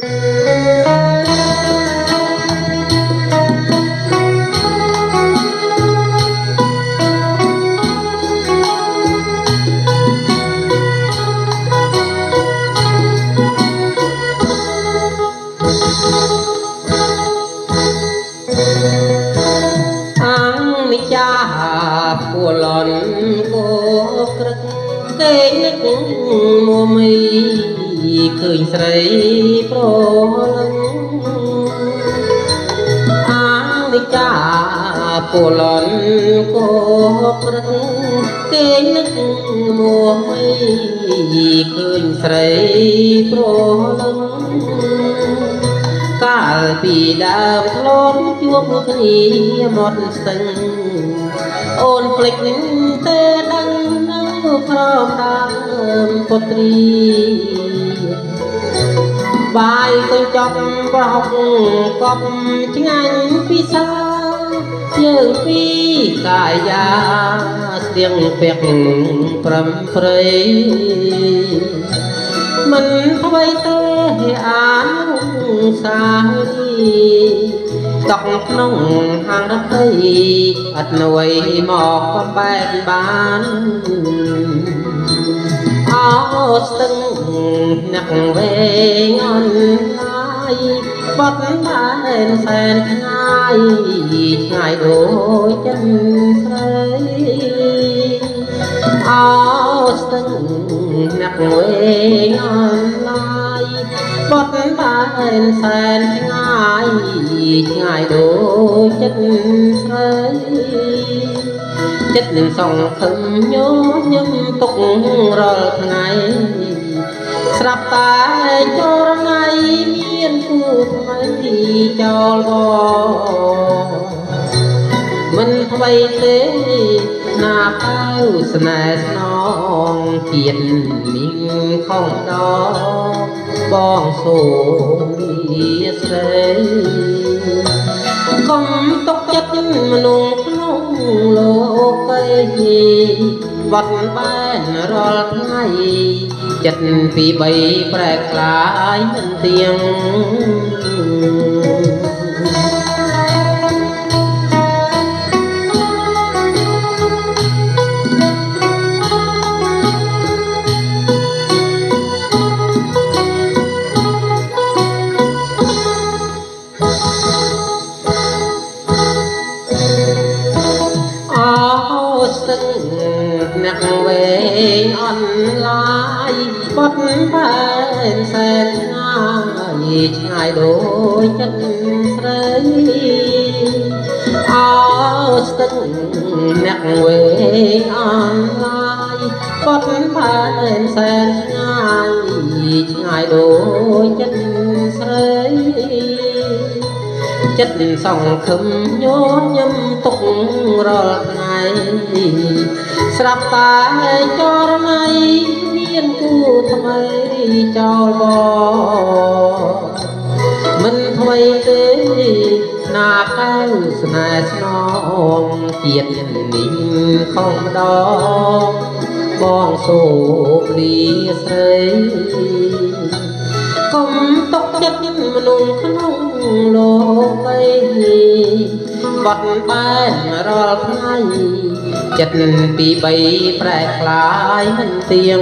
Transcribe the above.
ពួលន់គោក្រឹកគេនឹកមួមីឃើញស្រីប្រលឹងអានិចាពួលន់គោក្រឹកគេនឹកមួមីឃើញស្រីប្រលឹងកាលពីដើមធ្លាប់ជួបគ្នាមាត់ស្ទឹងអូនភ្លេចទេដឹងនៅក្រោមដើមពុទ្រីបាយទៅចប់ប្រហុកកប់ឆ្ងាញ់ពិសាយើងពីកាយាស្ទៀងពាក់ប្រំព្រៃមិនអ្វីទេអានុសារីតកក្នុងហាងរតីអត់នៅមកបំបែកបានអោស្ទឹងអ្នកវែងអនឡាយបាត់បែនសែនឆ្ងាយឆ្ងាយដូចចិត្តស្រីអោស្ទឹងអ្នកវែងអនឡាយបាត់បែនសែនឆ្ងាយឆ្ងាយដូចចិត្តស្រីចិត្តនឹងសង្ឃឹមញញឹមទុករាល់ថ្ងៃស្រាប់តែចរណៃមានគូថ្មីចោលបមិនអ្វីទេណាកៅស្នេហ៍ស្នងជាតិមីងខំដបងសូនីស្រីកុំទុកចិត្តមនុស្សក្នុងលោកីបាត់បែនរាល់ថ្ងៃចិត្តពីបីប្រែក្លាយមិនទៀងអ្នកវែងអនឡាយបាត់បែនសែនឆ្ងាយឆ្ងាយដូចចិត្តស្រីអោស្ទឹងអ្នកវែងអនឡាយបាត់បែនសែនឆ្ងាយឆ្ងាយដូចចិត្តស្រីចិត្តសង្ឃឹមញញឹមទុករាល់ថ្ងៃស្រាប់តែចរណៃមានគូថ្មីចោលបមិនអ្វីទេណាកៅស្នេហ៍ស្នងជាតិនេះខំម្ដងបងសូលីស្រីកុំទុកចិត្តមនុស្សក្នុងលោកីបាត់បែនរាល់ថ្ងៃចិត្តពីបីប្រែក្លាយមិនទៀង